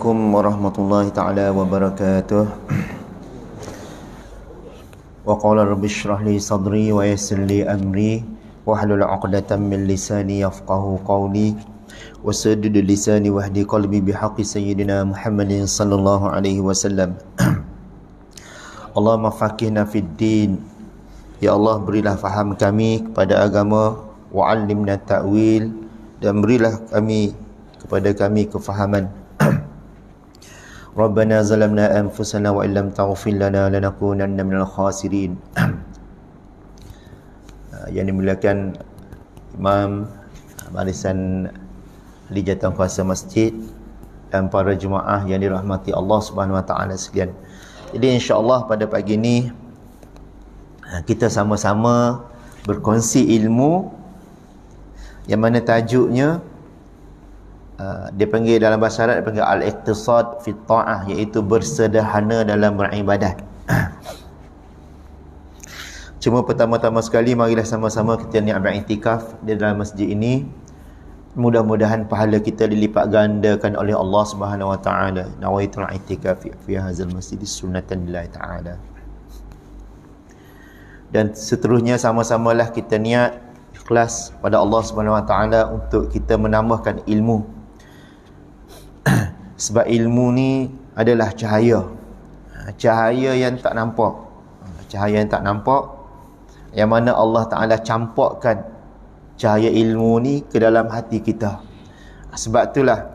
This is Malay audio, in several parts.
Assalamualaikum warahmatullahi ta'ala wabarakatuh. Wa qala rabbi shrah li sadri wa yassir li amri wahlul 'uqdatam min lisani yafqahu qawli wa saddid lisani wahdi qalbi bihaqqi sayyidina Muhammadin sallallahu alaihi wasallam. Allahumma faqihna fid din. Ya Allah, berilah faham kami kepada agama, wa 'allimna ta'wil, dan berilah kepada kami kefahaman. Rabbana zalamna anfusana wa illam taghfir lana lanakunanna minal khasirin. Yang dimuliakan Imam, barisan ahli jawatan kuasa masjid, dan para jemaah yang dirahmati Allah Subhanahu wa taala sekalian. Jadi insya-Allah pada pagi ini kita sama-sama berkongsi ilmu yang mana tajuknya dia panggil dalam bahasa Arab, dia panggil al-iqtisad fi ta'ah, iaitu bersederhana dalam beribadat. Cuma pertama-tama sekali marilah sama-sama kita niat beriktikaf di dalam masjid ini. Mudah-mudahan pahala kita dilipat gandakan oleh Allah Subhanahu wa taala. Nawaitul i'tikaf fi hadzal masjid sunnatan lillahi taala. Dan seterusnya sama-samalah kita niat ikhlas pada Allah Subhanahu wa taala untuk kita menambahkan ilmu. Sebab ilmu ni adalah cahaya. Cahaya yang tak nampak. Cahaya yang tak nampak, yang mana Allah Ta'ala campakkan cahaya ilmu ni ke dalam hati kita. Sebab itulah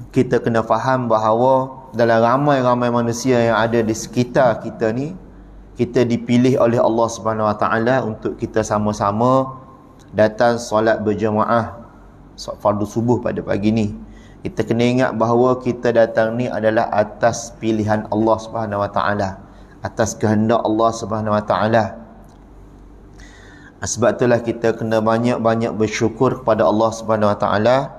kita kena faham bahawa dalam ramai-ramai manusia yang ada di sekitar kita ni, kita dipilih oleh Allah Subhanahu Wa Ta'ala untuk kita sama-sama datang solat berjemaah fardu subuh pada pagi ni. Kita kena ingat bahawa kita datang ni adalah atas pilihan Allah Subhanahu Wa Taala, atas kehendak Allah Subhanahu Wa Taala. Sebab itulah kita kena banyak-banyak bersyukur kepada Allah Subhanahu Wa Taala.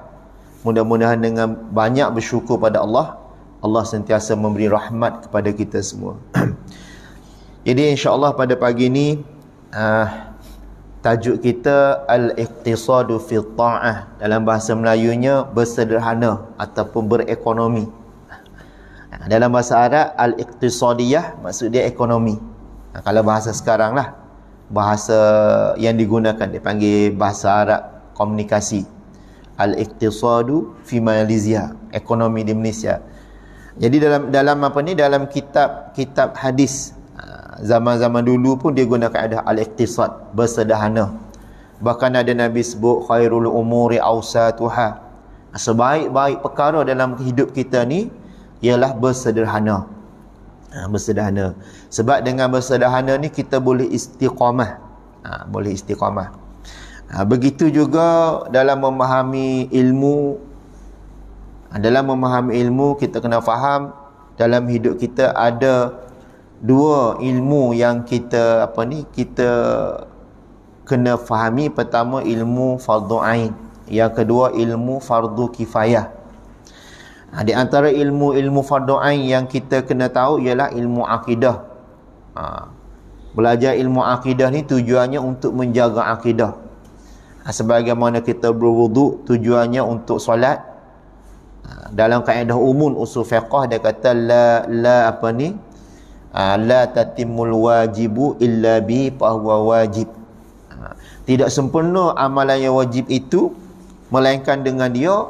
Mudah-mudahan dengan banyak bersyukur pada Allah, Allah sentiasa memberi rahmat kepada kita semua. Jadi insya-Allah pada pagi ni tajuk kita al-iqtisadu fi ta'ah, dalam bahasa Melayunya bersederhana ataupun berekonomi. Dalam bahasa Arab al-iqtisadiyah maksud dia ekonomi. Kalau bahasa sekarang lah, bahasa yang digunakan dipanggil bahasa Arab komunikasi. Al-iqtisadu fi Malaysia, ekonomi di Malaysia. Jadi dalam apa ni, dalam kitab hadis zaman-zaman dulu pun dia gunakan ada al-iqtisad, bersederhana. Bahkan ada Nabi sebut khairul umuri awsatuha, sebaik-baik perkara dalam hidup kita ni ialah bersederhana. Bersederhana. Sebab dengan bersederhana ni kita boleh istiqamah. Boleh istiqamah. Begitu juga dalam memahami ilmu. Dalam memahami ilmu kita kena faham dalam hidup kita ada dua ilmu yang kita kita kena fahami. Pertama ilmu fardu ain, yang kedua ilmu fardu kifayah. Di antara ilmu fardu ain yang kita kena tahu ialah ilmu akidah. Belajar ilmu akidah ni tujuannya untuk menjaga akidah. Sebagaimana kita berwuduk tujuannya untuk solat. Dalam kaedah umum usul fiqh dia kata la tatimul wajibu illa bi fahuwa wajib. Tidak sempurna amalan yang wajib itu melainkan dengan dia,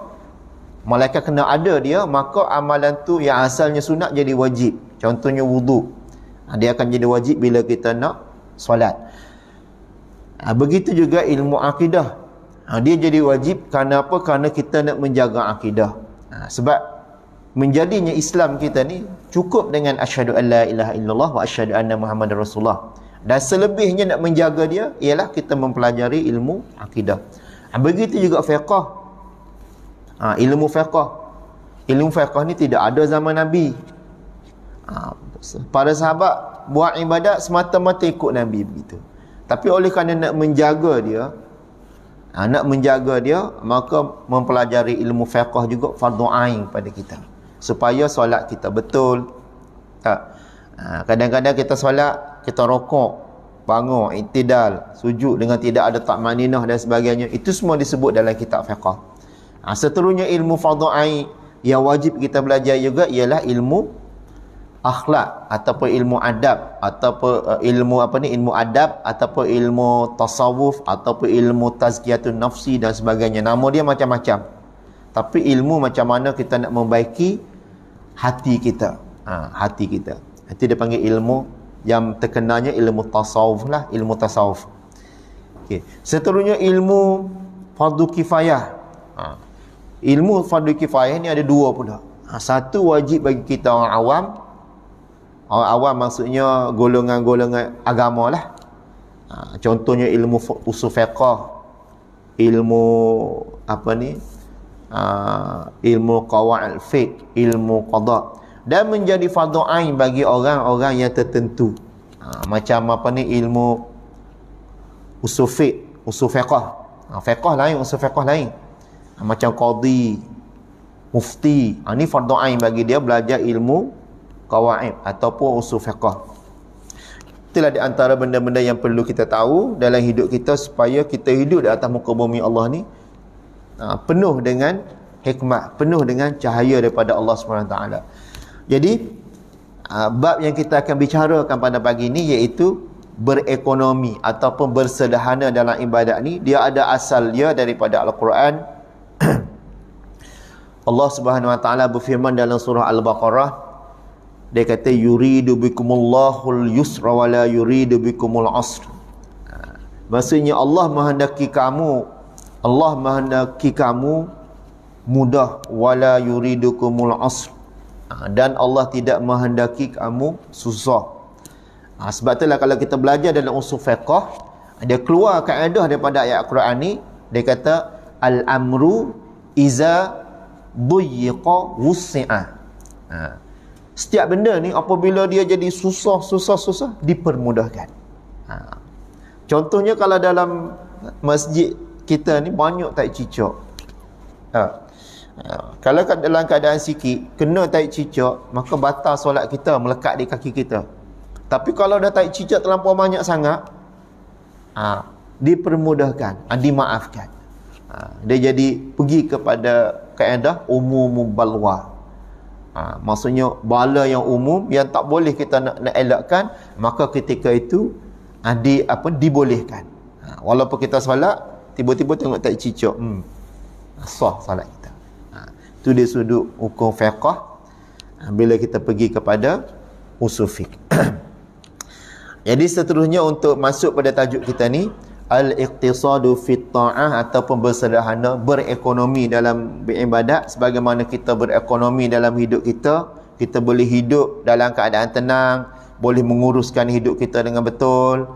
melainkan kena ada dia, maka amalan tu yang asalnya sunat jadi wajib. Contohnya wuduk, dia akan jadi wajib bila kita nak solat. Begitu juga ilmu akidah, dia jadi wajib kerana apa? Kerana kita nak menjaga akidah. Sebab menjadinya Islam kita ni cukup dengan asyhadu an la ilaha illallah wa asyhadu anna muhammadar rasulullah. Dan selebihnya nak menjaga dia ialah kita mempelajari ilmu akidah. Begitu juga fiqh. Ilmu fiqh. Ilmu fiqh ni tidak ada zaman Nabi. Para sahabat buat ibadat semata-mata ikut Nabi begitu. Tapi oleh kerana nak menjaga dia, maka mempelajari ilmu fiqh juga fardu ain pada kita, supaya solat kita betul. Kadang-kadang kita solat, kita rokok, bangun, iktidal, sujud dengan tidak ada takmaninah dan sebagainya. Itu semua disebut dalam kitab fiqh. Seterusnya ilmu fardhu ain yang wajib kita belajar juga ialah ilmu akhlak ataupun ilmu adab ataupun ilmu adab ataupun ilmu tasawuf ataupun ilmu tazkiyatun nafsi dan sebagainya. Nama dia macam-macam. Tapi ilmu macam mana kita nak membaiki hati kita. Hati kita. Itu dia panggil ilmu yang terkenalnya ilmu tasawuf lah, ilmu tasawuf. Okey. Seterusnya ilmu fardu kifayah. Ilmu fardu kifayah ni ada dua pula. Satu wajib bagi kita orang awam. Orang awam maksudnya golongan-golongan agama lah. Contohnya ilmu usul fiqh, ilmu ilmu qawaid fiqh, ilmu qada, dan menjadi fardhu ain bagi orang-orang yang tertentu. Macam ilmu usul fiqh, usul fiqh. Fiqh lain, usul fiqh lain. Macam qadi, mufti. Ni fardhu ain bagi dia belajar ilmu qawaid ataupun usul fiqh. Itulah di antara benda-benda yang perlu kita tahu dalam hidup kita supaya kita hidup di atas muka bumi Allah ni penuh dengan hikmah, penuh dengan cahaya daripada Allah SWT. Jadi bab yang kita akan bicarakan pada pagi ni iaitu berekonomi ataupun bersederhana dalam ibadat ni. Dia ada asal dia daripada Al-Quran. Allah Subhanahu Wa Taala berfirman dalam surah Al-Baqarah, dia kata yuridu bikumullahul yusra wa la yuridu bikumul asr. Maksudnya Allah menghendaki kamu mudah wala yuridukumul asr, dan Allah tidak menghendaki kamu susah. Sebab itulah kalau kita belajar dalam usul fiqh, dia keluar kaedah daripada ayat Al-Quran ni. Dia kata al-amru iza duyyiqa wussi'a. Setiap benda ni apabila dia jadi susah dipermudahkan. Contohnya kalau dalam masjid kita ni banyak tai cicak. Kalau dalam keadaan sikit kena tai cicak, maka batal solat kita melekat di kaki kita. Tapi kalau dah tai cicak terlampau banyak sangat, dipermudahkan, dimaafkan. Dia jadi pergi kepada kaedah umumul balwa. Maksudnya bala yang umum yang tak boleh kita nak elakkan, maka ketika itu dibolehkan. Walaupun kita solat tiba-tiba tengok tak cicak, sah solat kita. Itu dia sudut hukum fiqh bila kita pergi kepada usul fiqh. Jadi seterusnya untuk masuk pada tajuk kita ni, al-iqtisadu fit ta'ah ataupun bersederhana, berekonomi dalam beribadat. Sebagaimana kita berekonomi dalam hidup kita, kita boleh hidup dalam keadaan tenang, boleh menguruskan hidup kita dengan betul.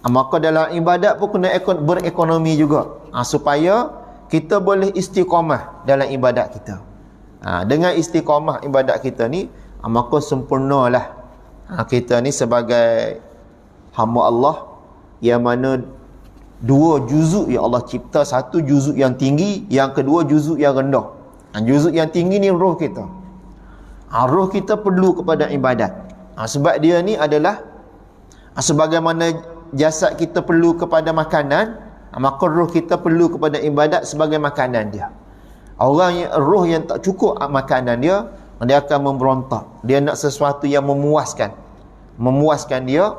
Maka dalam ibadat pun kena berekonomi juga, supaya kita boleh istiqamah dalam ibadat kita. Dengan istiqamah ibadat kita ni, maka sempurnalah kita ni sebagai hamba Allah, yang mana dua juzuk yang Allah cipta. Satu juzuk yang tinggi, yang kedua juzuk yang rendah. Juzuk yang tinggi ni roh kita. Roh kita perlu kepada ibadat. Sebab dia ni adalah sebagaimana jasad kita perlu kepada makanan, maka roh kita perlu kepada ibadat sebagai makanan dia. Roh yang tak cukup makanan dia akan memberontak. Dia nak sesuatu yang memuaskan dia.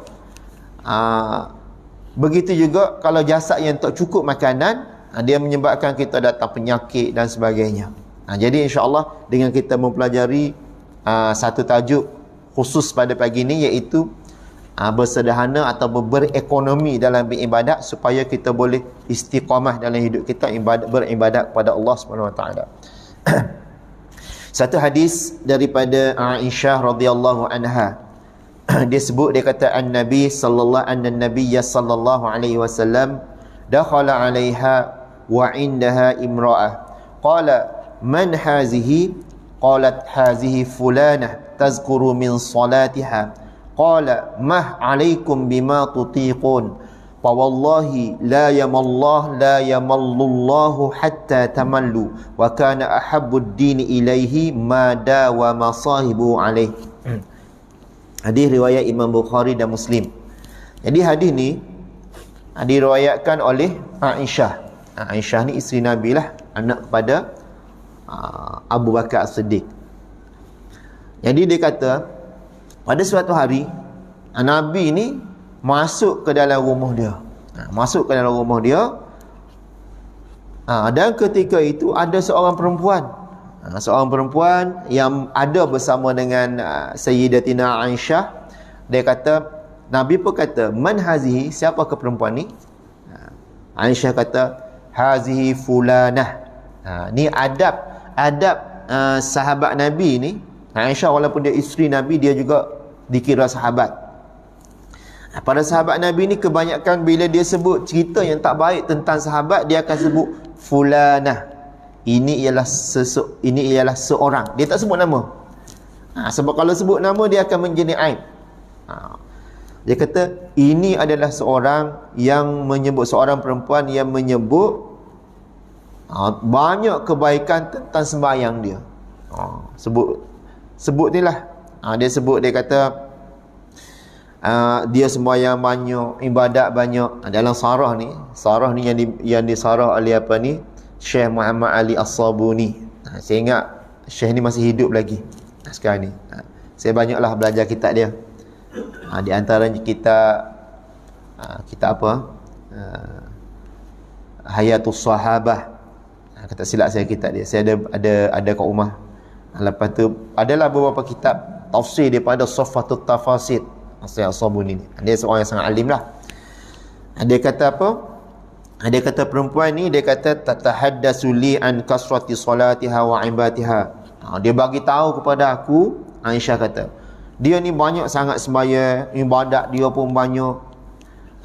Begitu juga kalau jasad yang tak cukup makanan, dia menyebabkan kita datang penyakit dan sebagainya. Jadi insya-Allah dengan kita mempelajari satu tajuk khusus pada pagi ini, iaitu bersederhana atau berekonomi dalam beribadat, supaya kita boleh istiqamah dalam hidup kita, beribadat kepada Allah Subhanahu Wa Taala. Satu hadis daripada Aisyah radhiyallahu anha, dia sebut, dia kata an-nabiy sallallahu alaihi wasallam dakhala 'alaiha wa 'indaha imra'ah qala man hazihi, qalat hazihi fulanah tazkuru min salatiha, qala mah 'alaikum bima tutiqun, fa wallahi la yamallullahu hatta tamallu wa kana ahabbud dini ilaihi ma dawama sahibu alaihi. Hadis riwayat Imam Bukhari dan Muslim. Jadi hadis ni diriwayatkan oleh Aisyah. Aisyah ni isteri Nabi lah. anak kepada Abu Bakar As-Siddiq. Jadi dia kata pada suatu hari Nabi ni masuk ke dalam rumah dia. Masuk ke dalam rumah dia. Dan ketika itu ada seorang perempuan. Seorang perempuan yang ada bersama dengan Sayyidatina Aisyah. Dia kata, Nabi pun kata, man hazihi, siapa ke perempuan ni? Aisyah kata, hazihi fulanah. Ni adab sahabat Nabi ni. Aisyah walaupun dia isteri Nabi, dia juga dikira sahabat. Pada sahabat Nabi ni kebanyakan bila dia sebut cerita yang tak baik tentang sahabat, dia akan sebut fulanah. Ini ialah seorang. Dia tak sebut nama. Sebab kalau sebut nama dia akan menjadi aib. Dia kata ini adalah seorang yang menyebut, seorang perempuan yang menyebut banyak kebaikan tentang sembahyang dia. Sebut ni lah. Dia sebut, dia kata dia sembahyang banyak, ibadat banyak. Dalam sarah ni yang disarah oleh apa ni, Syekh Muhammad Ali As-Sabuni. Saya ingat Syekh ni masih hidup lagi sekarang ni. Saya banyaklah belajar kitab dia. Di antaranya kitab apa? Hayatus Sahabah. Kata silap saya kitab dia. Saya ada kat rumah. Lepas tu adalah beberapa kitab tafsir daripada Saffatut Tafasid Syekh As-Sabuni ni. Dia seorang yang sangat alim lah. Dia kata apa? Dia kata perempuan ni, dia kata tatahaddasu li an kasrati salatiha wa ibadatiha. Dia bagi tahu kepada aku, Aisyah kata, dia ni banyak sangat sembahyang, ibadat dia pun banyak.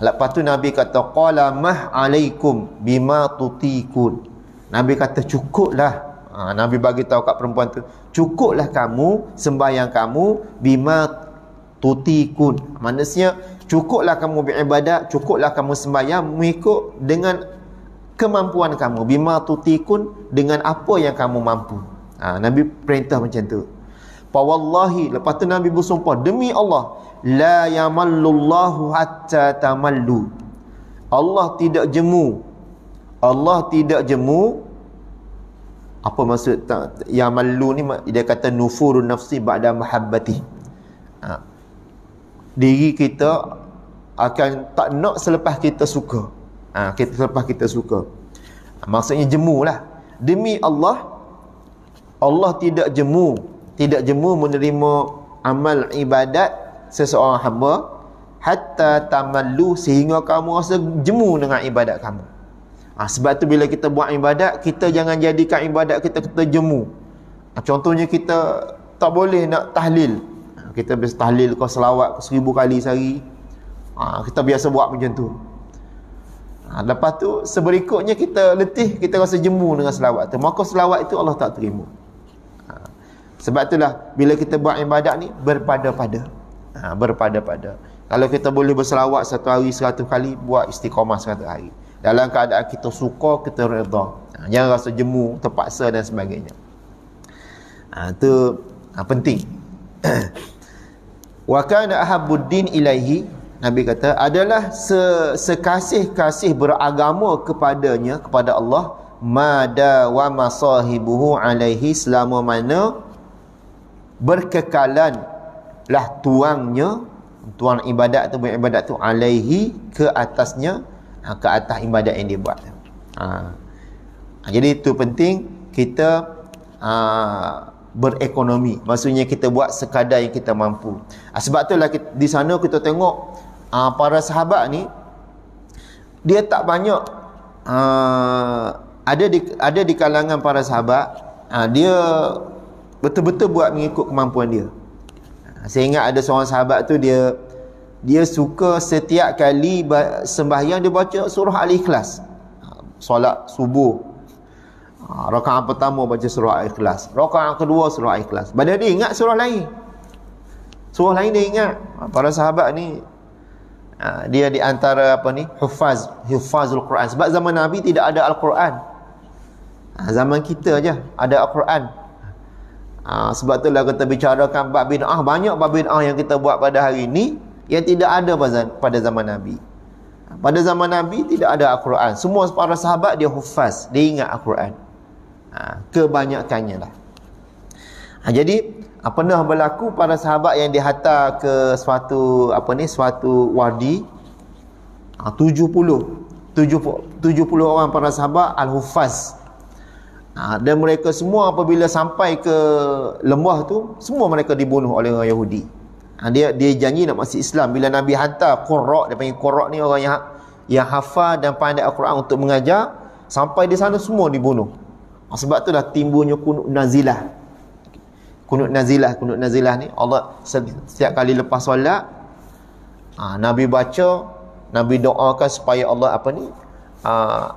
Lepas tu Nabi kata qala mah alaikum bima tutikun. Nabi kata cukuplah. Nabi bagi tahu kat perempuan tu, cukuplah kamu sembahyang kamu bima tutikun. Maksudnya cukuplah kamu beribadat, cukuplah kamu sembahyang mengikut dengan kemampuan kamu. Bima tutikun, dengan apa yang kamu mampu. Nabi perintah macam tu. Fa wallahi, lepas tu Nabi bersumpah, demi Allah, la yamallullahu hatta tamallu. Allah tidak jemu. Allah tidak jemu. Apa maksud yamallu ni? Dia kata nufurun nafsi ba'da mahabbati. Diri kita akan tak nak selepas kita suka. Selepas kita suka. Maksudnya jemu lah. Demi Allah, Allah tidak jemu menerima amal ibadat seseorang hamba hatta tamallu, sehingga kamu rasa jemu dengan ibadat kamu. Sebab tu bila kita buat ibadat, kita jangan jadikan ibadat kita jemu. Contohnya kita tak boleh nak tahlil. Kita biasa tahlil kau selawat 1000 kali sehari. Kita biasa buat macam tu. Lepas tu seberikutnya kita letih, kita rasa jemu dengan selawat tu, maka selawat itu Allah tak terima. Sebab itulah bila kita buat ibadat ni berpada-pada. Berpada-pada. Kalau kita boleh berselawat satu hari 100 kali, buat istiqamah 100 hari. Dalam keadaan kita suka, kita redha. Jangan rasa jemu, terpaksa dan sebagainya. Itu penting. Wa kana ahabbuddin ilaihi, Nabi kata, adalah sekasih-kasih beragama kepadanya, kepada Allah, mada wa masahibuhu alaihi, selama mana berkekalanlah tuang ibadat tu, beribadat tu, alaihi, ke atasnya, ke atas ibadat yang dia buat. Jadi itu penting kita berekonomi. Maksudnya kita buat sekadar yang kita mampu. Sebab itulah di sana kita tengok para sahabat ni, dia tak banyak ada di kalangan para sahabat, dia betul-betul buat mengikut kemampuan dia. Saya ingat ada seorang sahabat tu, dia suka setiap kali sembahyang dia baca surah Al-Ikhlas. Solat subuh, rakaat pertama baca surah Al-Ikhlas, rakaat kedua surah Al-Ikhlas. Padahal dia ingat surah lain. Surah lain dia ingat. Para sahabat ni dia di antara hufazul Quran. Sebab zaman Nabi tidak ada Al-Quran. Zaman kita aja ada Al-Quran. Sebab itulah kita bicarakan bab bid'ah. Banyak bab bid'ah yang kita buat pada hari ini yang tidak ada pada zaman Nabi. Pada zaman Nabi tidak ada Al-Quran. Semua para sahabat dia hufaz, dia ingat Al-Quran. Kebanyakannya lah. Jadi pernah berlaku para sahabat yang dihantar ke suatu wadi, 70 orang para sahabat al-Huffaz. Dan mereka semua apabila sampai ke lembah tu, semua mereka dibunuh oleh orang Yahudi. Dia janji nak masuk Islam. Bila Nabi hantar qurra', dia panggil qurra' ni orang yang hafal dan pandai Al-Quran untuk mengajar, sampai di sana semua dibunuh. Sebab itulah timbulnya kunut nazilah. Kunut nazilah ni Allah setiap kali lepas solat, Nabi baca, Nabi doakan supaya Allah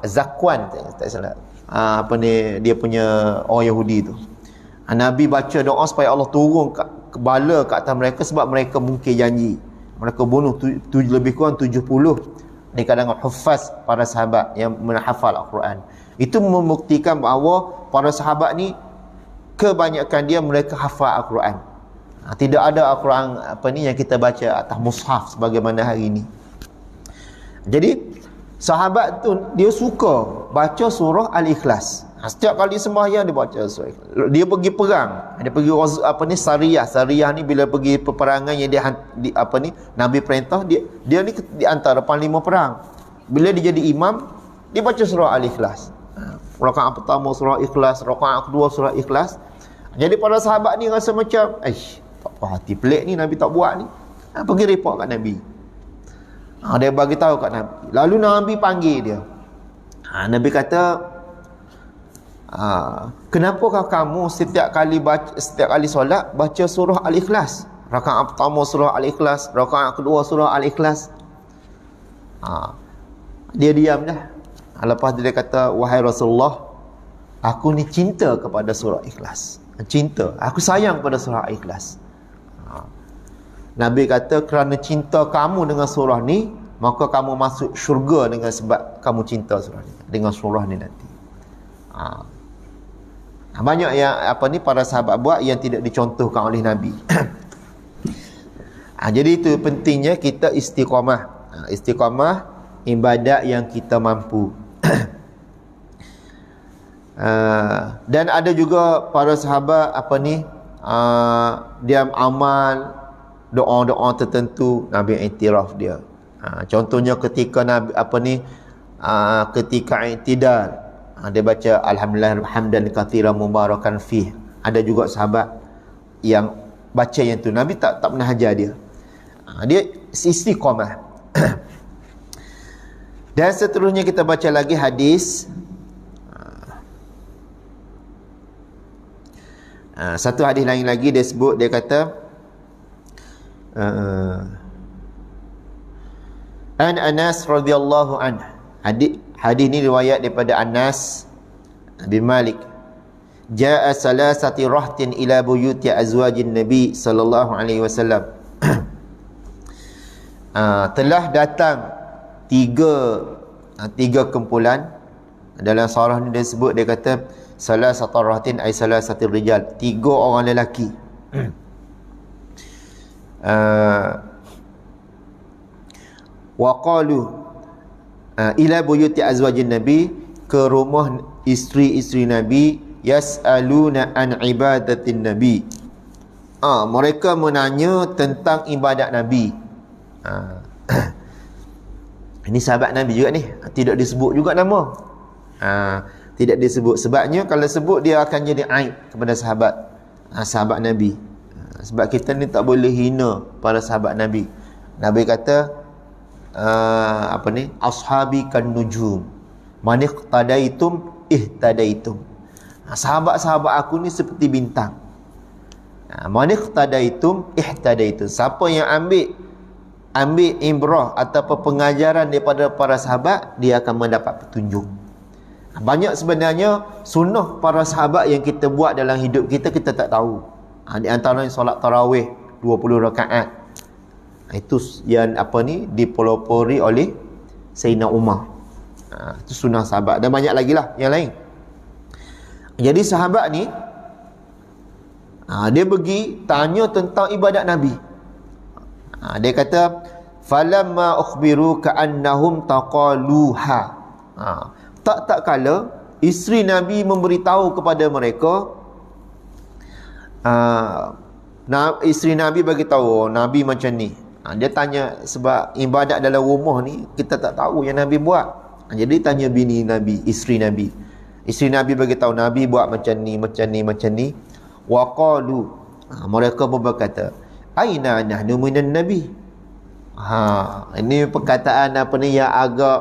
Zakwan, tak salah, dia punya orang Yahudi tu, Nabi baca doa supaya Allah turun bala ke atas mereka, sebab mereka mungkir janji. Mereka bunuh lebih kurang 70 di kalangan huffaz, para sahabat yang menghafal Al-Quran. Itu membuktikan bahawa para sahabat ni kebanyakan dia mereka hafal Al-Quran. Tidak ada Al-Quran yang kita baca atas mushaf sebagaimana hari ini. Jadi sahabat tu dia suka baca surah Al-Ikhlas. Setiap kali sembahyang dia baca surah Ikhlas. Dia pergi perang, dia pergi Sariyah ni, bila pergi peperangan yang Nabi perintah, dia ni di antara panglima perang. Bila dia jadi imam, dia baca surah Al-Ikhlas. Rakaat pertama surah Ikhlas, rakaat kedua surah Ikhlas. Jadi para sahabat ni rasa macam, tak apa hati pelik ni, Nabi tak buat ni. Pergi report kat Nabi. Dia bagi tahu kat Nabi. Lalu Nabi panggil dia. Nabi kata, kenapakah kamu setiap kali solat baca surah Al-Ikhlas? Rakaat pertama surah Al-Ikhlas, rakaat kedua surah Al-Ikhlas. Dia diam dah. Lepas dia kata, wahai Rasulullah, aku ni cinta kepada surah Ikhlas. Cinta, aku sayang pada surah Ikhlas. Nabi kata, kerana cinta kamu dengan surah ni, maka kamu masuk syurga dengan sebab kamu cinta surah ni, dengan surah ni nanti. Banyak yang para sahabat buat yang tidak dicontohkan oleh Nabi. Jadi itu pentingnya kita istiqamah. Istiqamah ibadat yang kita mampu. Dan ada juga para sahabat dia amal doa-doa tertentu, Nabi iktiraf dia. Contohnya ketika Nabi ketika i'tidal, dia baca alhamdulillah hamdan katsiran mubarakan fih. Ada juga sahabat yang baca yang tu, Nabi tak pernah ajar dia. Dia istiqamah. Dan seterusnya kita baca lagi hadis. Satu hadis lain lagi dia sebut, dia kata An Anas radhiyallahu anhu. Hadis ni riwayat daripada Anas bin Malik. Jaa salasati rahtin ila buyuti azwajin Nabi sallallahu alaihi wasallam. Telah datang tiga kumpulan. Dalam surah ni dia sebut, dia kata salasatu rahtin ay salasati rijal, 3 orang lelaki. Wa qalu ila buyuti azwajin Nabi, ke rumah isteri-isteri Nabi, yas'aluna an ibadatin Nabi. Mereka menanya tentang ibadat Nabi. Ini sahabat Nabi juga ni, tidak disebut juga nama. Tidak disebut, sebabnya kalau sebut dia akan jadi aib kepada sahabat Nabi. Sebab kita ni tak boleh hina para sahabat Nabi. Nabi kata ashabi kan nujum, man iqtadaitum ihtadaitum. Sahabat-sahabat aku ni seperti bintang. Man iqtadaitum ihtadaitum. Siapa yang ambil ibrah ataupun pengajaran daripada para sahabat, dia akan mendapat petunjuk. Banyak sebenarnya sunnah para sahabat yang kita buat dalam hidup kita, kita tak tahu. Di antaranya solat tarawih 20 rakaat. Itu yang dipelopori oleh Sayyidina Umar. Itu sunnah sahabat. Dan banyak lagi lah yang lain. Jadi sahabat ni dia pergi tanya tentang ibadat Nabi. Dia kata falamma ukhbiru ka'annahum taqaluha. Tak kala isteri Nabi memberitahu kepada mereka, isteri Nabi bagi tahu Nabi macam ni. Dia tanya sebab ibadat dalam rumah ni kita tak tahu yang Nabi buat. Jadi tanya bini Nabi, isteri Nabi. Isteri Nabi bagi tahu Nabi buat macam ni, macam ni, macam ni. Wa qalu, mereka pun berkata, aina nahnu minan nabi. Ini perkataan apa ni yang agak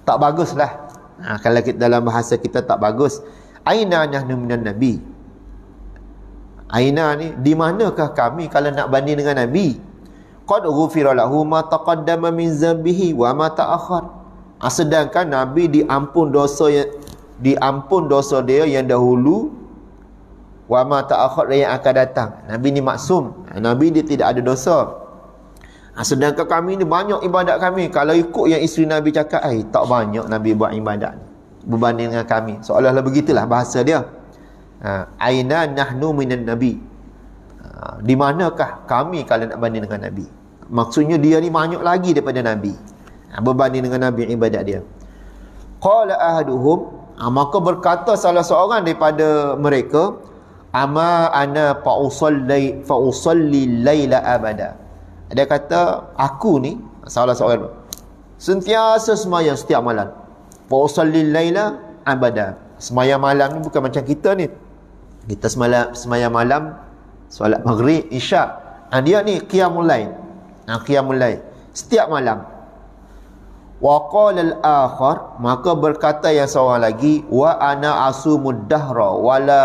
tak bagus lah. Kalau kita dalam bahasa kita tak bagus. Aina nahnu minan nabi. Aina ni, di manakah kami kalau nak banding dengan Nabi? Qad ghufira lahu ma taqaddama min zambihi wa ma ta'akhkhar. Sedangkan Nabi diampun dosa dia yang dahulu, wa ma ta'akhkhar yang akan datang. Nabi ni maksum. Nabi dia tidak ada dosa. Sedangkan kami ni banyak ibadat kami. Kalau ikut yang isteri Nabi cakap, tak banyak Nabi buat ibadat berbanding dengan kami. Seolah-olah begitulah bahasa dia. Aina nahnu minan nabi. Di manakah kami kalau nak banding dengan Nabi? Maksudnya dia ni banyak lagi daripada Nabi, berbanding dengan Nabi ibadat dia. Qala ahaduhum, maka berkata salah seorang daripada mereka, ama ana fa usalli laila abada. Dia kata, aku ni, salah seorang, sentiasa sembahyang setiap malam. Fa usalli laila abada. Sembahyang malam ni bukan macam kita ni. Kita sembahyang malam, solat maghrib, isyak. Dia ni qiyamul lail. Qiyamul lail setiap malam. Wa qala al-akhar, maka berkata yang seorang lagi, wa ana asumud dahra wala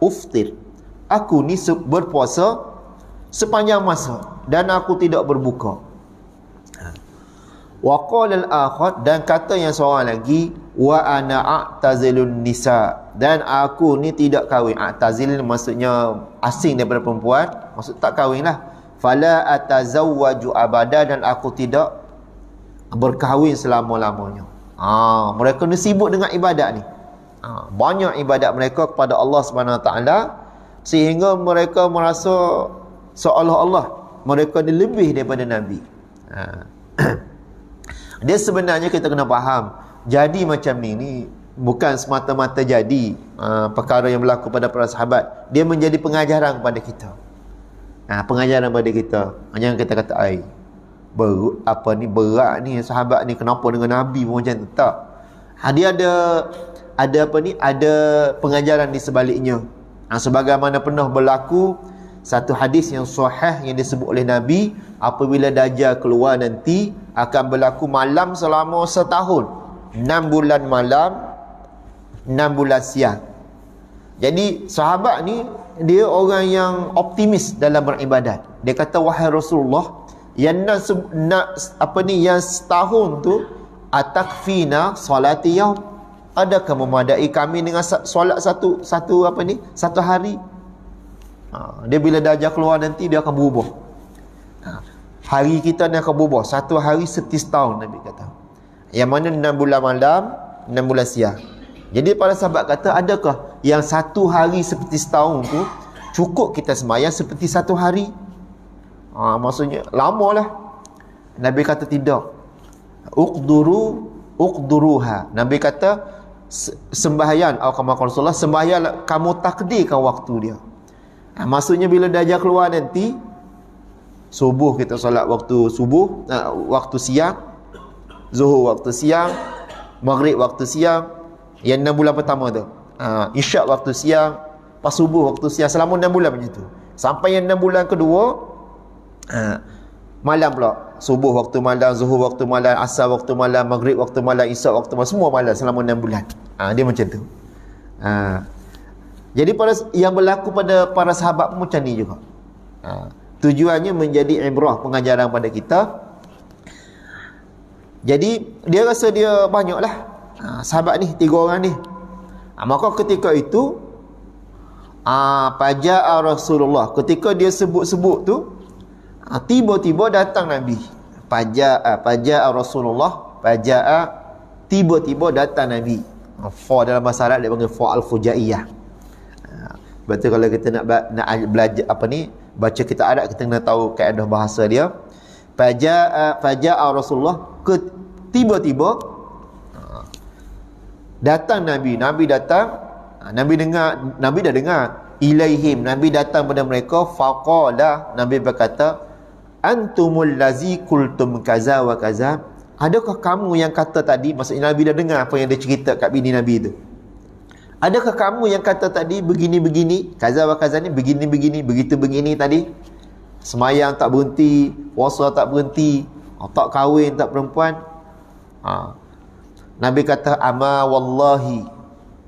uftir. Aku ni berpuasa sepanjang masa dan aku tidak berbuka. Wa qala al-akhar, dan kata yang seorang lagi, wa ana a'tazilun nisa, dan aku ni tidak kahwin. A'tazil maksudnya asing daripada perempuan, maksud tak kahwin lah. Fala atazawwaju abada, dan aku tidak berkahwin selama-lamanya. Mereka ni sibuk dengan ibadat ni. Banyak ibadat mereka kepada Allah Subhanahu Wa Taala, sehingga mereka merasa seolah-olah mereka ni lebih daripada Nabi. Dia sebenarnya kita kena faham, jadi macam ni bukan semata-mata jadi perkara yang berlaku pada para sahabat. Dia menjadi pengajaran kepada kita. Pengajaran kepada kita. Jangan kita kata berat ni sahabat ni, kenapa dengan Nabi pun macam tu? Tak. Dia ada pengajaran di sebaliknya. Sebagaimana pernah berlaku satu hadis yang sahih yang disebut oleh Nabi, apabila Dajjal keluar nanti akan berlaku malam selama setahun, 6 bulan malam, 6 bulan siang. Jadi sahabat ni dia orang yang optimis dalam beribadat. Dia kata, wahai Rasulullah, yang yang setahun tu atakfina salati yaum, adakah memadai kami dengan solat satu hari? Dia bila Dajjal keluar nanti dia akan berubah. Hari kita ni akan berubah. Satu hari seperti setahun, Nabi kata. Yang mana 6 bulan malam, 6 bulan siang. Jadi para sahabat kata, adakah yang satu hari seperti setahun tu cukup kita sembahyang seperti satu hari? Maksudnya lama lah. Nabi kata tidak. Uqduruha. Nabi kata sembahyang, Rasulullah, sembahyang kamu takdirkan waktu dia. Maksudnya bila Dajjal keluar nanti, subuh kita solat waktu subuh, waktu siang, zuhur waktu siang, maghrib waktu siang, yang 6 bulan pertama tu, isyak waktu siang, pas subuh waktu siang, selama 6 bulan macam tu. Sampai yang 6 bulan kedua, malam pula, subuh waktu malam, zuhur waktu malam, asar waktu malam, maghrib waktu malam, isyak waktu malam, semua malam selama 6 bulan. Dia macam tu. Jadi yang berlaku pada para sahabat pun macam ni juga. Tujuannya menjadi ibrah, pengajaran pada kita. Jadi dia rasa dia banyaklah sahabat ni, 3 orang ni. Maka ketika itu faja'a Rasulullah, ketika dia sebut-sebut tu, tiba-tiba datang Nabi. Faja'a Rasulullah, faja'a, tiba-tiba datang Nabi. Fa dalam bahasa Arab dia panggil fa al-fujaiyah. Betul, kalau kita nak belajar baca kitab Arab, kita kena tahu kaedah bahasa dia. Faja'a Rasulullah, tiba-tiba Datang Nabi datang, Nabi dah dengar ilaihim, Nabi datang pada mereka, faqala, Nabi berkata, antumul lazi kultum kaza wa kaza, adakah kamu yang kata tadi, maksudnya Nabi dah dengar apa yang dia cerita kat bini Nabi tu, adakah kamu yang kata tadi begini-begini, kaza wa kaza ni begini-begini, begitu begini tadi, semayang tak berhenti, puasa tak berhenti, tak kahwin tak perempuan. Nabi kata, ama wallahi,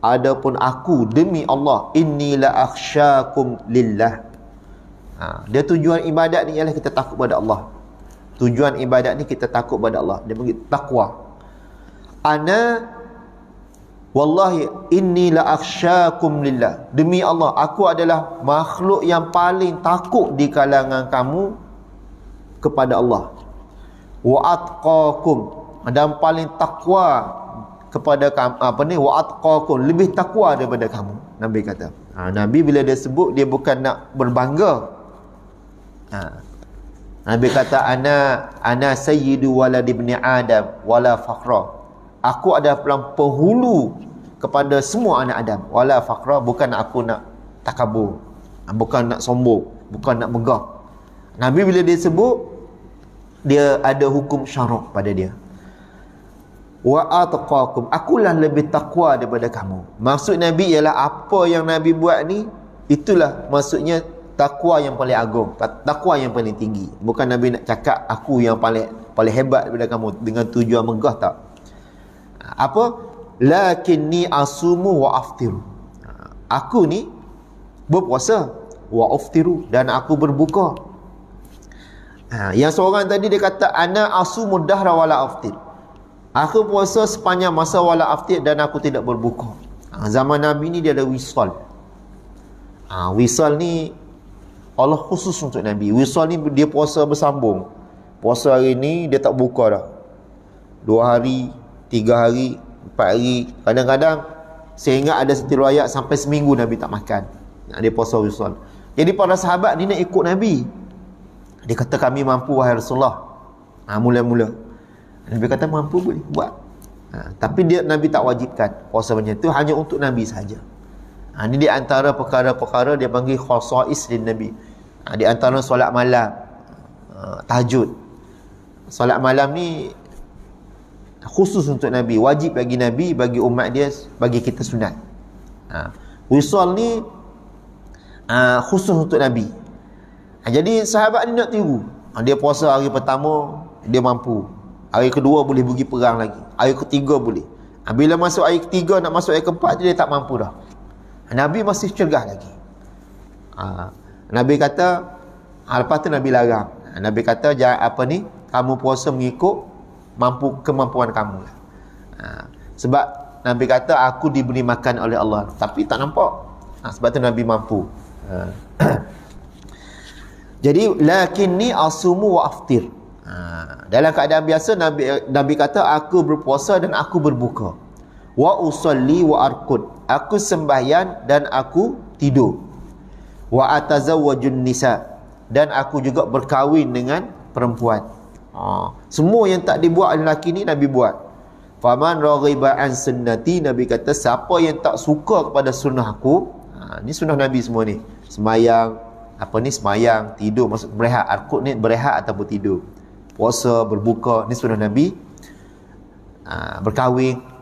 adapun aku demi Allah, inni la akhsyakum lillah. Dia tujuan ibadat ni ialah kita takut pada Allah. Tujuan ibadat ni kita takut pada Allah. Dia panggil takwa. Ana wallahi inni la akhsyakum lillah. Demi Allah, aku adalah makhluk yang paling takut di kalangan kamu kepada Allah. Wa atqakum, dan paling takwa kepada kamu, wa atqakum, lebih takwa daripada kamu. Nabi kata. Nabi bila dia sebut, dia bukan nak berbangga. Nabi kata, ana sayyidu walad ibni Adam wala fakhra. Aku adalah penghulu kepada semua anak Adam, wala fakhra, bukan aku nak takabur, bukan nak sombong, bukan nak megah. Nabi bila dia sebut, dia ada hukum syarak pada dia. Wa atqakum, akulah lebih takwa daripada kamu. Maksud Nabi ialah apa yang Nabi buat ni, itulah maksudnya takwa yang paling agung, takwa yang paling tinggi. Bukan Nabi nak cakap aku yang paling hebat daripada kamu dengan tujuan megah, tak. Apa? Lakinni asumu wa aftiru. Aku ni berpuasa, wa aftiru, dan aku berbuka. Yang seorang tadi dia kata, ana asumu dahra wala aftir. Aku puasa sepanjang masa wala aftir, dan aku tidak berbuka. Zaman Nabi ni dia ada wisal. Wisal ni Allah khusus untuk Nabi. Wisal ni dia puasa bersambung. Puasa hari ni dia tak buka dah. 2 hari, 3 hari, 4 hari, kadang-kadang sehingga ada satu riwayat sampai seminggu Nabi tak makan. Dia puasa wisal. Jadi para sahabat ni nak ikut Nabi. Dia kata, kami mampu wahai Rasulullah. Mula-mula Nabi kata mampu, boleh buat. Tapi Nabi tak wajibkan puasa macam tu, hanya untuk Nabi saja. Ini di antara perkara-perkara dia panggil khasais din Nabi. Di antara solat malam, tahajud. Solat malam ni khusus untuk Nabi, wajib bagi Nabi, bagi umat dia, bagi kita sunat. Wisal ni khusus untuk Nabi. Jadi sahabat ni nak tiru. Dia puasa hari pertama, dia mampu. Hari kedua boleh pergi perang lagi. Hari ketiga boleh. Bila masuk hari ketiga, nak masuk hari keempat, dia tak mampu dah. Nabi masih cegah lagi. Nabi kata, lepas tu Nabi larang. Nabi kata, jangan kamu puasa mengikut kemampuan kamu lah. Sebab Nabi kata, aku diberi makan oleh Allah, tapi tak nampak. Sebab tu Nabi mampu. Jadi lakinni asumu wa aftir. Dalam keadaan biasa Nabi kata, aku berpuasa dan aku berbuka. Wa usalli wa arqud, aku sembahyang dan aku tidur. Wa atazawwajun nisa, dan aku juga berkahwin dengan perempuan. Semua yang tak dibuat oleh lelaki ni Nabi buat. Faman raghiba an sunnati, Nabi kata siapa yang tak suka kepada sunnah aku, ni sunnah Nabi semua ni. Semayang, semayang, tidur, maksud berehat. Arqud ni berehat ataupun tidur. Puasa, berbuka, ni sunnah Nabi. Berkahwin.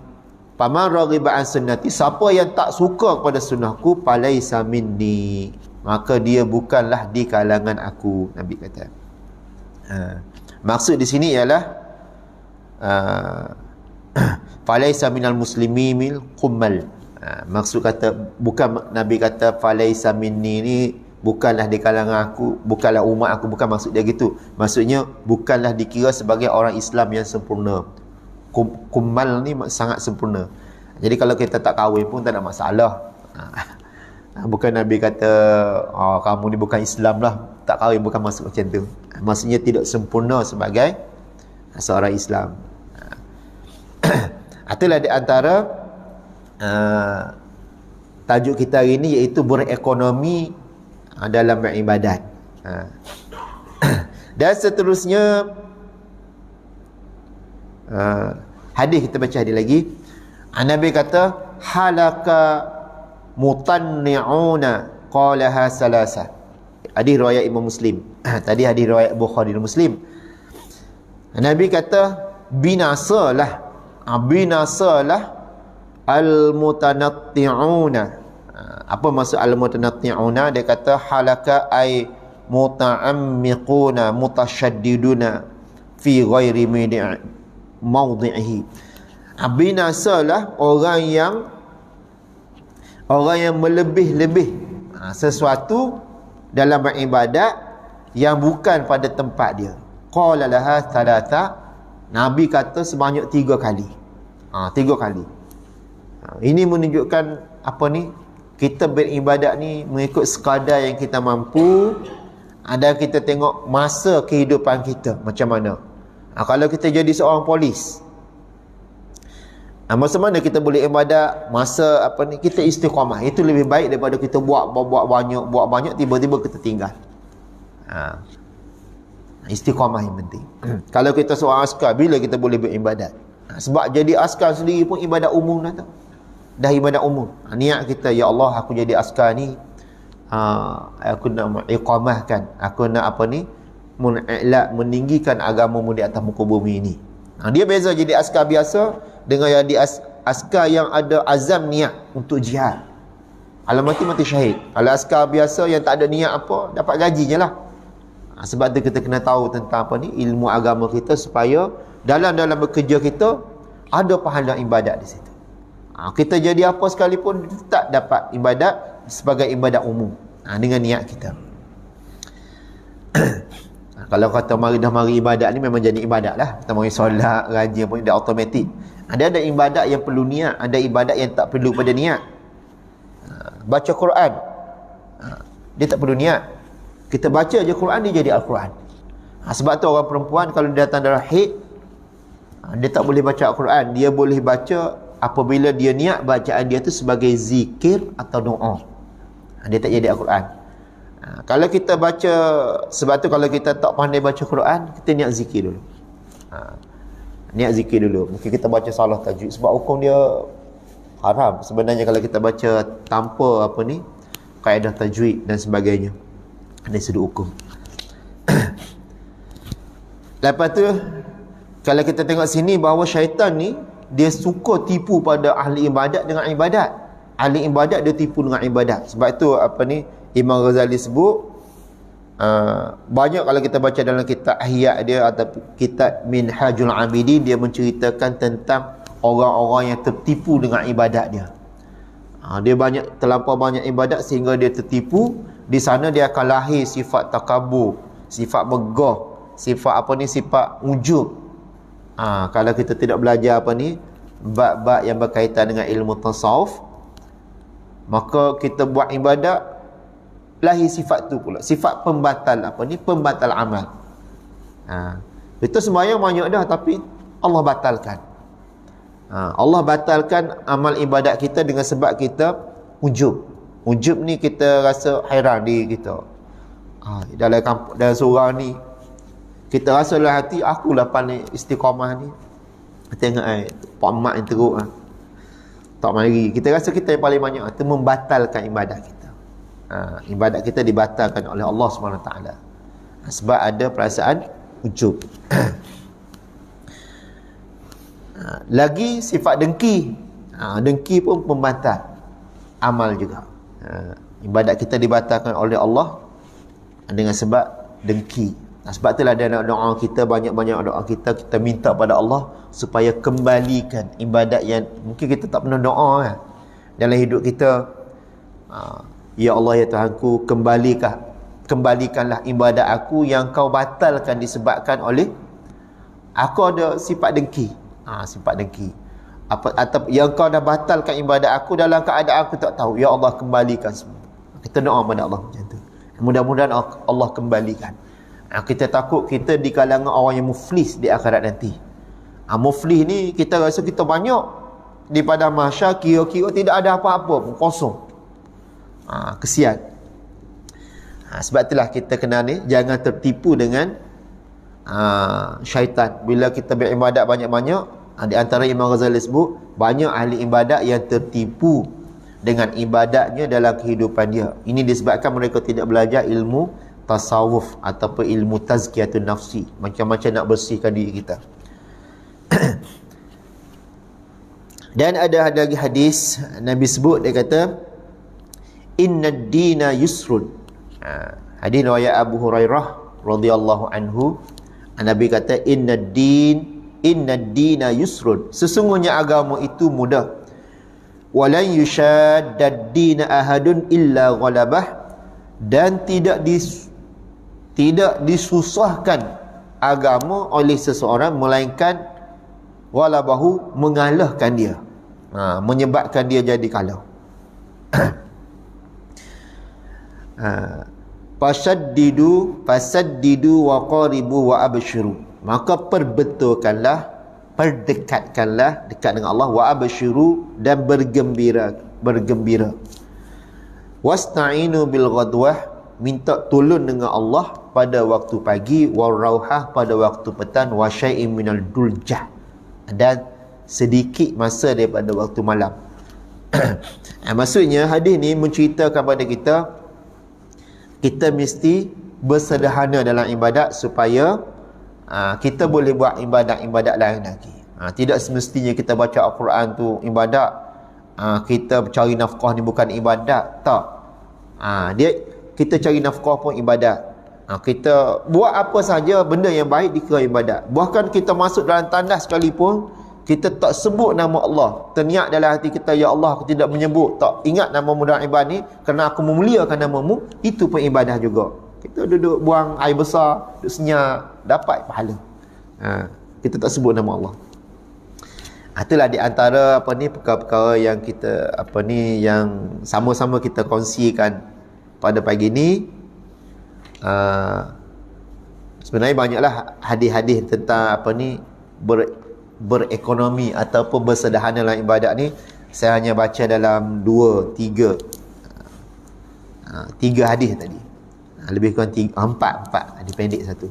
Faman raghiba an sunnati, siapa yang tak suka kepada sunnahku, falaisa minni, maka dia bukanlah di kalangan aku, Nabi kata. Maksud di sini ialah falaisa minal muslimin qummal. Maksud kata, bukan Nabi kata falaisa minni ni bukanlah di kalangan aku, bukanlah umat aku, bukan maksud dia gitu. Maksudnya bukanlah dikira sebagai orang Islam yang sempurna. Kumal ni sangat sempurna. Jadi kalau kita tak kahwin pun tak ada masalah. Bukan Nabi kata kamu ni bukan Islam lah, tak kahwin, bukan maksud macam tu. Maksudnya tidak sempurna sebagai seorang Islam. Itulah di antara tajuk kita hari ini, iaitu berekonomi dalam beribadat. Dan seterusnya hadis, kita baca hadis lagi. Nabi kata halaka mutanni'una qalaha salasa. Hadis riwayat Imam Muslim. Tadi hadis riwayat Bukhari dan Muslim. Nabi kata binasalah al-mutanatti'una. Apa maksud al-mutanatti'una? Dia kata halaka ay muta'ammiquna mutasyaddiduna fi ghairi mawdi'ihi. Binasalah orang yang melebih-lebih sesuatu dalam beribadat yang bukan pada tempat dia. Qala laha thalatha. Nabi kata sebanyak 3 kali. 3 kali. Ini menunjukkan apa ni? Kita beribadat ni mengikut sekadar yang kita mampu. Dan kita tengok masa kehidupan kita macam mana. Kalau kita jadi seorang polis, masa mana kita boleh ibadat? Masa apa ni, kita istiqamah. Itu lebih baik daripada kita buat banyak tiba-tiba kita tinggal. Istiqamah yang penting. Kalau kita seorang askar, bila kita boleh beribadat? Sebab jadi askar sendiri pun ibadat umum dah. Dah ibadat umum. Niat kita, ya Allah, aku jadi askar ni, aku nak iqamahkan, aku nak apa ni, meninggikan agamamu di atas muka bumi ini. Dia beza jadi askar biasa dengan jadi askar yang ada azam niat untuk jihad. Kalau mati syahid. Kalau askar biasa yang tak ada niat apa, dapat gaji je lah. Sebab tu kita kena tahu tentang apa ni, ilmu agama kita, supaya dalam bekerja kita ada pahala ibadat di situ. Kita jadi apa sekalipun tak dapat ibadat sebagai ibadat umum dengan niat kita. Kalau kata mari ibadat ni memang jadi ibadat lah. Kita mari solat, rajin pun dah automatik. Ada ibadat yang perlu niat, ada ibadat yang tak perlu pada niat. Baca Quran, dia tak perlu niat. Kita baca je Quran, dia jadi Al-Quran. Sebab tu orang perempuan kalau dia datang darah haid, dia tak boleh baca Al-Quran. Dia boleh baca apabila dia niat bacaan dia tu sebagai zikir atau doa. Dia tak jadi Al-Quran. Kalau kita baca, sebab tu kalau kita tak pandai baca Quran, kita niat zikir dulu. Niat zikir dulu. Mungkin kita baca salah tajwid, sebab hukum dia haram sebenarnya kalau kita baca tanpa apa ni, kaedah tajwid dan sebagainya. Ada sudut hukum. Lepas tu kalau kita tengok sini bahawa syaitan ni dia suka tipu pada ahli ibadat dengan ibadat. Ahli ibadat dia tipu dengan ibadat. Sebab itu apa ni, Imam Ghazali sebut banyak kalau kita baca dalam kitab Ahya dia atau kitab Minhajul Abidin, dia menceritakan tentang orang-orang yang tertipu dengan ibadat dia. Dia terlampau banyak ibadat sehingga dia tertipu. Di sana dia akan lahir sifat takabur, sifat megah, sifat apa ni, sifat ujub. Kalau kita tidak belajar apa ni, bab-bab yang berkaitan dengan ilmu tasawuf, maka kita buat ibadat lahir sifat tu pula, sifat pembatal apa ni, pembatal amal. Itu sembahyang banyak dah, tapi Allah batalkan. Allah batalkan amal ibadat kita dengan sebab kita ujub. Ujub ni kita rasa hairan diri kita. Dalam kampung, dalam surau ni kita rasa dalam hati, akulah paling istiqamah ni. Tengok pak mak yang teruk tak mari. Kita rasa kita yang paling banyak. Itu membatalkan ibadat kita. Ibadat kita dibatalkan oleh Allah SWT. Sebab ada perasaan ujub. Lagi sifat dengki. Dengki pun pembatal amal juga. Ibadat kita dibatalkan oleh Allah dengan sebab dengki. Sebab itulah ada doa kita, banyak-banyak doa kita minta pada Allah supaya kembalikan ibadat yang mungkin kita tak pernah doa dalam hidup kita. Ya Allah, ya Tuhanku, kembalikanlah ibadat aku yang kau batalkan disebabkan oleh aku ada sifat dengki. Sifat dengki. Atau yang kau dah batalkan ibadat aku dalam keadaan aku tak tahu. Ya Allah, kembalikan semua. Kita doa pada Allah macam tu. Mudah-mudahan Allah kembalikan. Kita takut kita di kalangan orang yang muflis di akhirat nanti. Muflis ni kita rasa kita banyak di padang mahsyar, kira-kira tidak ada apa-apa pun, kosong. Kesian. Sebab itulah kita kena ni, jangan tertipu dengan syaitan. Bila kita beribadat banyak-banyak, Di antara Imam Ghazali sebut, banyak ahli ibadat yang tertipu dengan ibadatnya dalam kehidupan dia. Ini disebabkan mereka tidak belajar ilmu tasawuf ataupun ilmu tazkiyatun nafsi, macam-macam nak bersihkan diri kita. Dan ada lagi hadis Nabi sebut, dia kata innad dina yusrun. Hadis riwayat Abu Hurairah radhiyallahu anhu, Nabi kata innad dina yusrun, sesungguhnya agama itu mudah. Walan yushaddad dina ahadun illa ghalabah, dan tidak disusahkan agama oleh seseorang melainkan walabahu, mengalahkan dia, menyebabkan dia jadi kalah. Fasaddidu wa qaribu wa abshiru, maka perbetulkanlah, perdekatkanlah dekat dengan Allah, wa abshiru, dan bergembira. Wasta'inu bil ghadwah, minta tolong dengan Allah pada waktu pagi, wal rauhah, pada waktu petang, wa syai'in minal duljah, dan sedikit masa daripada waktu malam. Maksudnya hadis ni menceritakan kepada kita mesti bersederhana dalam ibadat supaya kita boleh buat ibadat-ibadat lain lagi. Tidak semestinya kita baca Al-Quran tu ibadat, kita cari nafkah ni bukan ibadat. Tak. Kita cari nafkah pun ibadat. Kita buat apa saja benda yang baik dikira ibadat. Bahkan kita masuk dalam tandas sekalipun, kita tak sebut nama Allah, terniat dalam hati kita, ya Allah, aku tidak menyebut, tak ingat nama-Mu dalam ibadah ni kerana aku memuliakan nama-Mu, itu pun ibadah juga. Kita duduk buang air besar, duduk senyap, dapat pahala. Kita tak sebut nama Allah. Itulah di antara perkara-perkara yang kita yang sama-sama kita kongsikan pada pagi ni. Sebenarnya banyaklah hadis-hadis tentang berekonomi ataupun bersederhana dalam ibadat ni. Saya hanya baca dalam 3 hadis tadi. Lebih kurang 4 hadis pendek satu.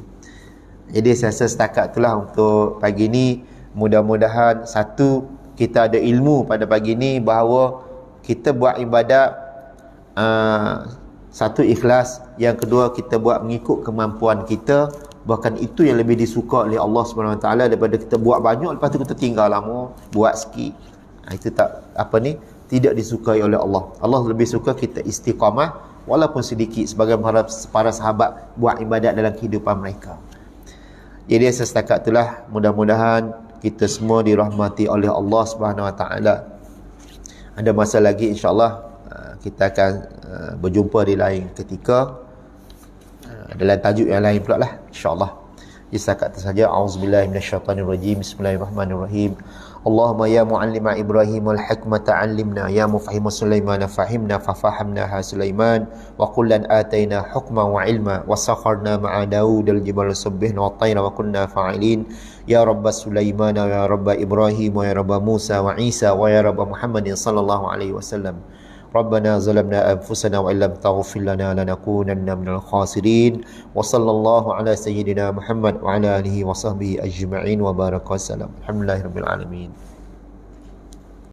Jadi saya rasa setakat itulah untuk pagi ni. Mudah-mudahan satu, kita ada ilmu pada pagi ni bahawa kita buat ibadat, satu ikhlas, yang kedua kita buat mengikut kemampuan kita. Bahkan itu yang lebih disuka oleh Allah SWT daripada kita buat banyak lepas tu kita tinggal lama buat sikit. Itu tidak disukai oleh Allah. Allah lebih suka kita istiqamah walaupun sedikit, sebagai para sahabat buat ibadat dalam kehidupan mereka. Jadi setakat itulah, mudah-mudahan kita semua dirahmati oleh Allah SWT. Ada masa lagi insya-Allah kita akan berjumpa di lain ketika dalam tajuk yang lain pula lah, insya-Allah. Jadi setakat itu saja. Auzubillahi minasyaitanirrajim. Bismillahirrahmanirrahim. Allahumma ya muallima Ibrahim al-hikmata 'allimna, ya mufahhima Sulaiman fahimna fafahamnaha Sulaiman, wa kullan ataina hukman wa ilma, wa sakharna ma'a Daud al-jibala subbihna wa tayra wa kunna fa'ilin. Ya Rabb Sulaiman wa ya Rabb Ibrahim wa ya Rabb Musa wa Isa wa ya Rabb Muhammadin sallallahu alaihi wasallam. Rabbana zalamna anfusana wa illam taghfir lana lanakunanna minal khasirin. Wa sallallahu ala sayyidina Muhammad wa ala alihi wa sahbihi ajma'in wa baraka wasallam. Alhamdulillahirabbil alamin.